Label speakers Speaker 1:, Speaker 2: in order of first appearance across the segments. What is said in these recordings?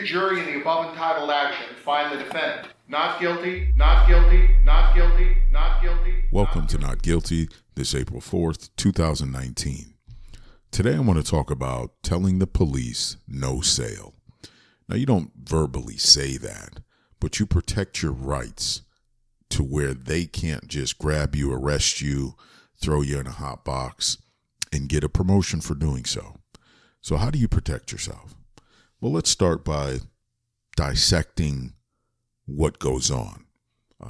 Speaker 1: jury in the above entitled action find the defendant not guilty, not guilty, not guilty, not guilty.
Speaker 2: Welcome to Not Guilty, this April 4th, 2019. Today I want to talk about telling the police no sale. Now, you don't verbally say that, but you protect your rights to where they can't just grab you, arrest you, throw you in a hot box, and get a promotion for doing so. So how do you protect yourself? Well, let's start by dissecting what goes on.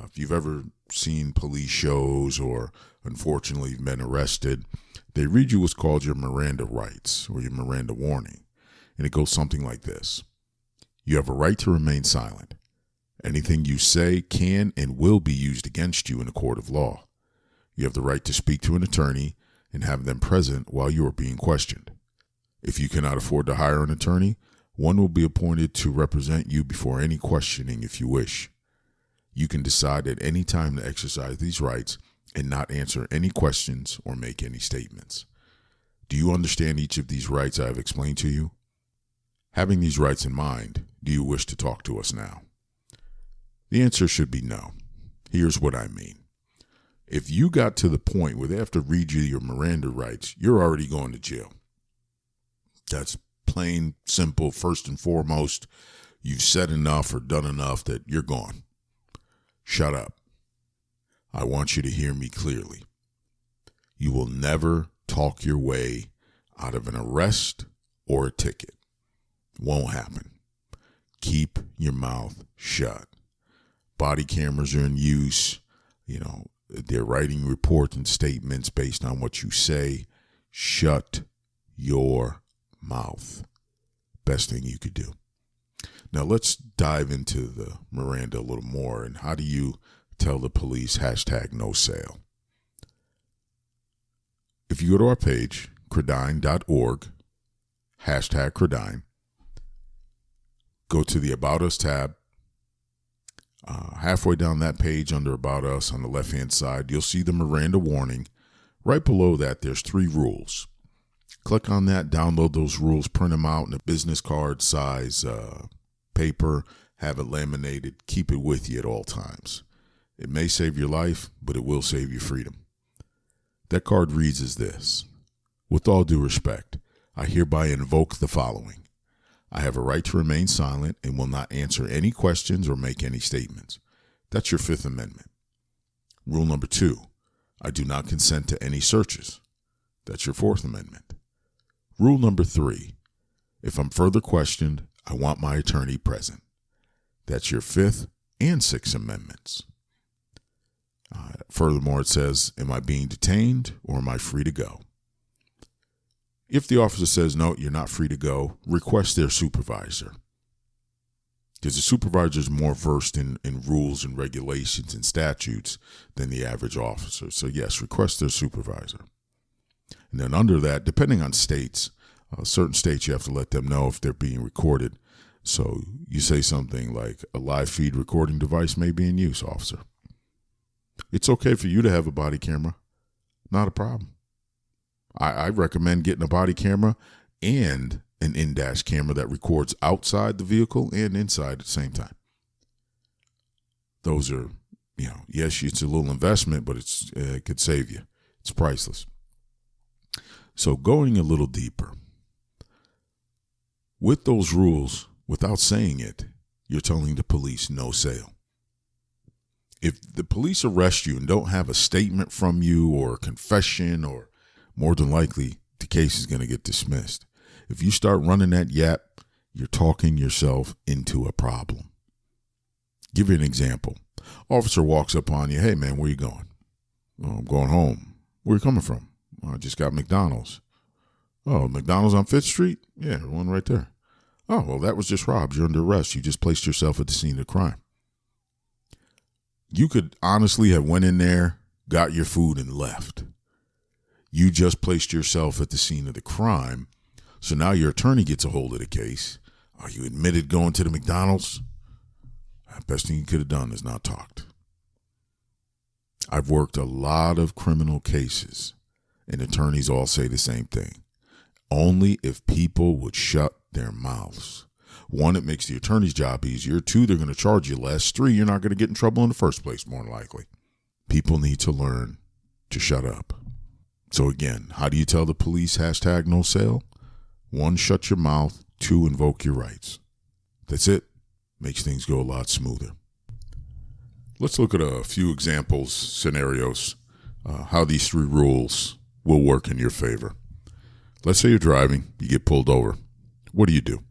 Speaker 2: If you've ever seen police shows or unfortunately been arrested, they read you what's called your Miranda rights or your Miranda warning. And it goes something like this. You have a right to remain silent. Anything you say can and will be used against you in a court of law. You have the right to speak to an attorney and have them present while you are being questioned. If you cannot afford to hire an attorney, one will be appointed to represent you before any questioning if you wish. You can decide at any time to exercise these rights and not answer any questions or make any statements. Do you understand each of these rights I have explained to you? Having these rights in mind, do you wish to talk to us now? The answer should be no. Here's what I mean. If you got to the point where they have to read you your Miranda rights, you're already going to jail. That's plain, simple. First and foremost, you've said enough or done enough that you're gone. Shut up. I want you to hear me clearly. You will never talk your way out of an arrest or a ticket. Won't happen. Keep your mouth shut. Body cameras are in use. They're writing reports and statements based on what you say. Shut your mouth. Best thing you could do. Now let's dive into the Miranda a little more. And how do you tell the police #no sale? If you go to our page, cridine.org, #Cridine, go to the About Us tab. Halfway down that page under About Us on the left-hand side, you'll see the Miranda warning. Right below that, there's 3 rules. Click on that, download those rules, print them out in a business card size paper, have it laminated, keep it with you at all times. It may save your life, but it will save your freedom. That card reads as this. With all due respect, I hereby invoke the following. I have a right to remain silent and will not answer any questions or make any statements. That's your 5th Amendment. Rule number 2, I do not consent to any searches. That's your 4th Amendment. Rule number 3, if I'm further questioned, I want my attorney present. That's your 5th and 6th Amendments. Furthermore, it says, am I being detained or am I free to go? If the officer says, no, you're not free to go, request their supervisor. Because the supervisor is more versed in rules and regulations and statutes than the average officer. So yes, request their supervisor. And then under that, depending on states, certain states you have to let them know if they're being recorded. So you say something like, a live feed recording device may be in use, officer. It's okay for you to have a body camera. Not a problem. I recommend getting a body camera and an in-dash camera that records outside the vehicle and inside at the same time. Those are, yes, it's a little investment, but it could save you. It's priceless. So going a little deeper, with those rules, without saying it, you're telling the police no sale. If the police arrest you and don't have a statement from you or a confession, or more than likely the case is going to get dismissed. If you start running that yap, you're talking yourself into a problem. Give you an example. Officer walks up on you. Hey, man, where you going? Oh, I'm going home. Where you coming from? Oh, I just got McDonald's. Oh, McDonald's on 5th Street? Yeah, one right there. Oh, well, that was just robbed. You're under arrest. You just placed yourself at the scene of the crime. You could honestly have went in there, got your food, and left. You just placed yourself at the scene of the crime. So now your attorney gets a hold of the case. Are you admitted going to the McDonald's? The best thing you could have done is not talked. I've worked a lot of criminal cases, and attorneys all say the same thing. Only if people would shut their mouths. One, it makes the attorney's job easier. Two, they're going to charge you less. Three, you're not going to get in trouble in the first place, more than likely. People need to learn to shut up. So again, how do you tell the police #no sale? One, shut your mouth. Two, invoke your rights. That's it. Makes things go a lot smoother. Let's look at a few examples, scenarios, how these 3 rules will work in your favor. Let's say you're driving, you get pulled over. What do?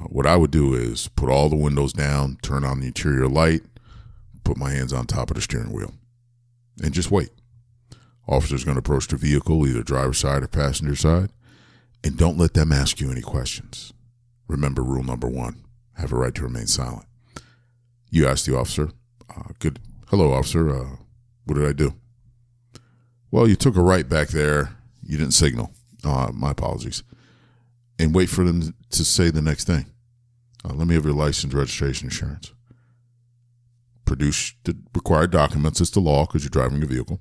Speaker 2: What I would do is put all the windows down, turn on the interior light, put my hands on top of the steering wheel, and just wait. Officer's going to approach the vehicle, either driver's side or passenger side, and don't let them ask you any questions. Remember rule number 1, have a right to remain silent. You ask the officer, hello, officer, what did I do? Well, you took a right back there. You didn't signal. My apologies. And wait for them to say the next thing. Let me have your license, registration, insurance. Produce the required documents. It's the law because you're driving a vehicle.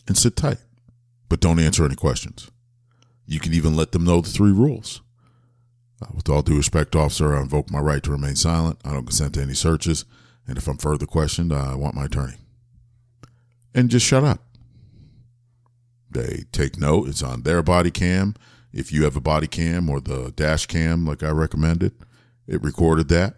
Speaker 2: And sit tight. But don't answer any questions. You can even let them know the 3 rules. With all due respect, officer, I invoke my right to remain silent. I don't consent to any searches. And if I'm further questioned, I want my attorney. And just shut up. They take note. It's on their body cam. If you have a body cam or the dash cam like I recommended, it recorded that.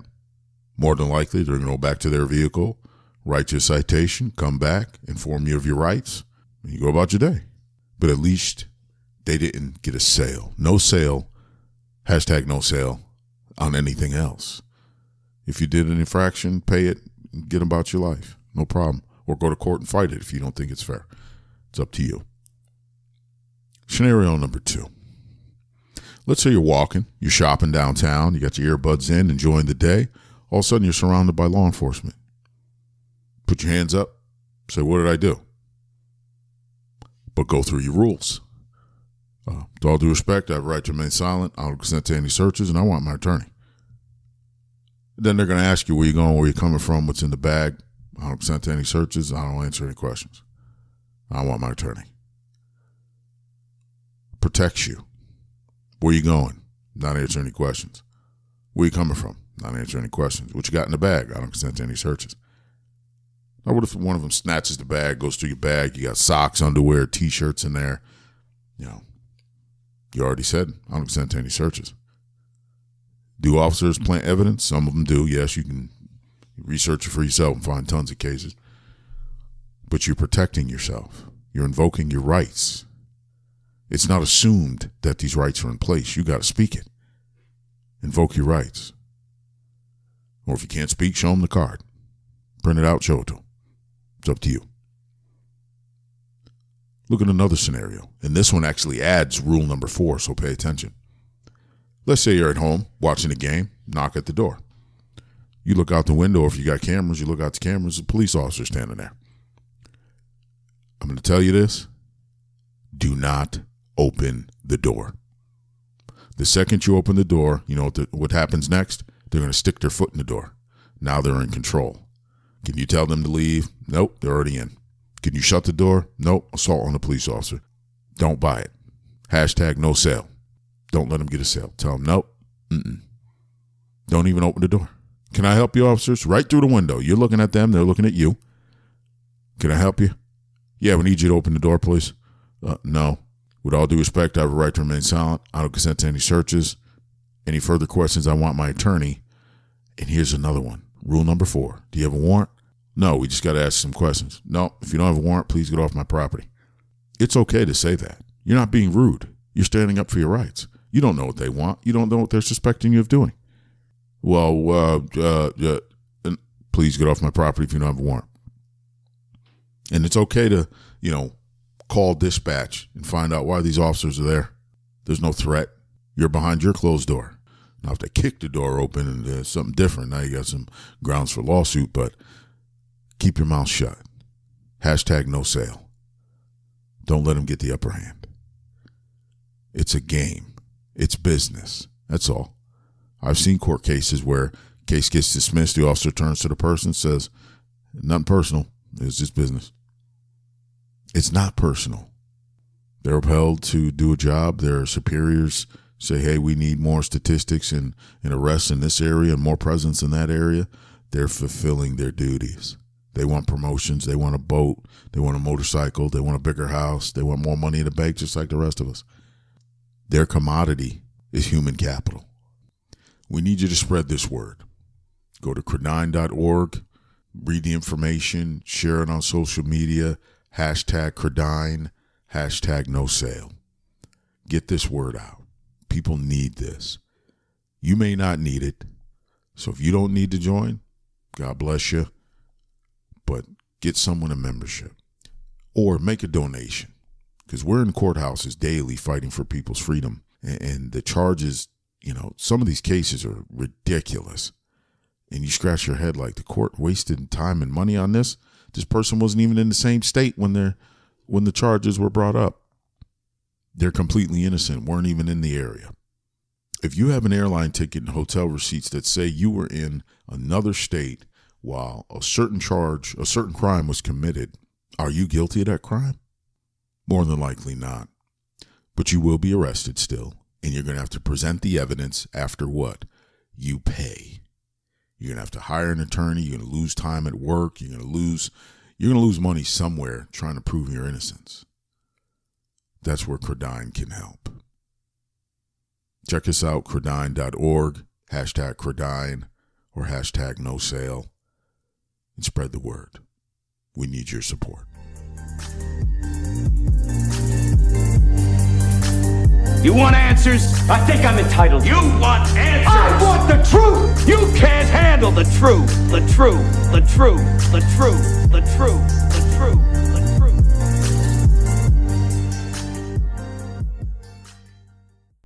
Speaker 2: More than likely, they're going to go back to their vehicle, write you a citation, come back, inform you of your rights, and you go about your day. But at least they didn't get a sale. No sale, #no sale on anything else. If you did an infraction, pay it, and get about your life. No problem. Or go to court and fight it if you don't think it's fair. It's up to you. Scenario number 2. Let's say you're walking, you're shopping downtown, you got your earbuds in, enjoying the day. All of a sudden, you're surrounded by law enforcement. Put your hands up. Say, what did I do? But go through your rules. With all due respect, I have a right to remain silent. I don't consent to any searches, and I want my attorney. Then they're going to ask you where you're going, where you're coming from, what's in the bag. I don't consent to any searches. I don't answer any questions. I want my attorney. Protects you. Where you going? Not answer any questions. Where you coming from? Not answer any questions. What you got in the bag? I don't consent to any searches. Now, what if one of them snatches the bag, goes through your bag, you got socks, underwear, T-shirts in there? You already said, I don't consent to any searches. Do officers plant evidence? Some of them do. Yes, you can research it for yourself and find tons of cases. But you're protecting yourself. You're invoking your rights. It's not assumed that these rights are in place. You got to speak it. Invoke your rights. Or if you can't speak, show them the card. Print it out, show it to them. It's up to you. Look at another scenario. And this one actually adds rule number 4, so pay attention. Let's say you're at home watching a game, knock at the door. You look out the window, if you got cameras, you look out the cameras, a police officer standing there. I'm going to tell you this. Do not open the door. The second you open the door, you know what happens next? They're going to stick their foot in the door. Now they're in control. Can you tell them to leave? Nope, they're already in. Can you shut the door? Nope, assault on the police officer. Don't buy it. #no sale. Don't let them get a sale. Tell them, nope, don't even open the door. Can I help you, officers? Right through the window. You're looking at them. They're looking at you. Can I help you? Yeah, we need you to open the door, please. No. With all due respect, I have a right to remain silent. I don't consent to any searches. Any further questions, I want my attorney. And here's another one. Rule number 4. Do you have a warrant? No, we just got to ask some questions. No, if you don't have a warrant, please get off my property. It's okay to say that. You're not being rude. You're standing up for your rights. You don't know what they want. You don't know what they're suspecting you of doing. Well, please get off my property if you don't have a warrant. And it's okay to, call dispatch and find out why these officers are there. There's no threat. You're behind your closed door. Now, if they kick the door open and there's something different, now you got some grounds for lawsuit, but keep your mouth shut. #no sale. Don't let them get the upper hand. It's a game. It's business. That's all. I've seen court cases where case gets dismissed, the officer turns to the person, says, nothing personal, it's just business. It's not personal. They're upheld to do a job. Their superiors say, hey, we need more statistics and arrests in this area and more presence in that area, they're fulfilling their duties. They want promotions. They want a boat. They want a motorcycle. They want a bigger house. They want more money in the bank, just like the rest of us. Their commodity is human capital. We need you to spread this word. Go to cridine.org, read the information, share it on social media, #Cridine, #NoSale. Get this word out. People need this. You may not need it. So if you don't need to join, God bless you. But get someone a membership or make a donation, because we're in courthouses daily fighting for people's freedom. And the charges, some of these cases are ridiculous. And you scratch your head like, the court wasted time and money on this. This person wasn't even in the same state when the charges were brought up. They're completely innocent, weren't even in the area. If you have an airline ticket and hotel receipts that say you were in another state while a certain crime was committed, are you guilty of that crime? More than likely not. But you will be arrested still, and you're going to have to present the evidence after what? You pay. You're going to have to hire an attorney. You're going to lose time at work. You're going to lose money somewhere trying to prove your innocence. That's where Cridine can help. Check us out, cridine.org, #Cridine or #NoSale, and spread the word. We need your support.
Speaker 3: You want answers?
Speaker 4: I think I'm entitled.
Speaker 3: You want answers?
Speaker 4: I want the truth!
Speaker 3: You can't handle the truth. The truth. The truth. The truth. The truth. The truth.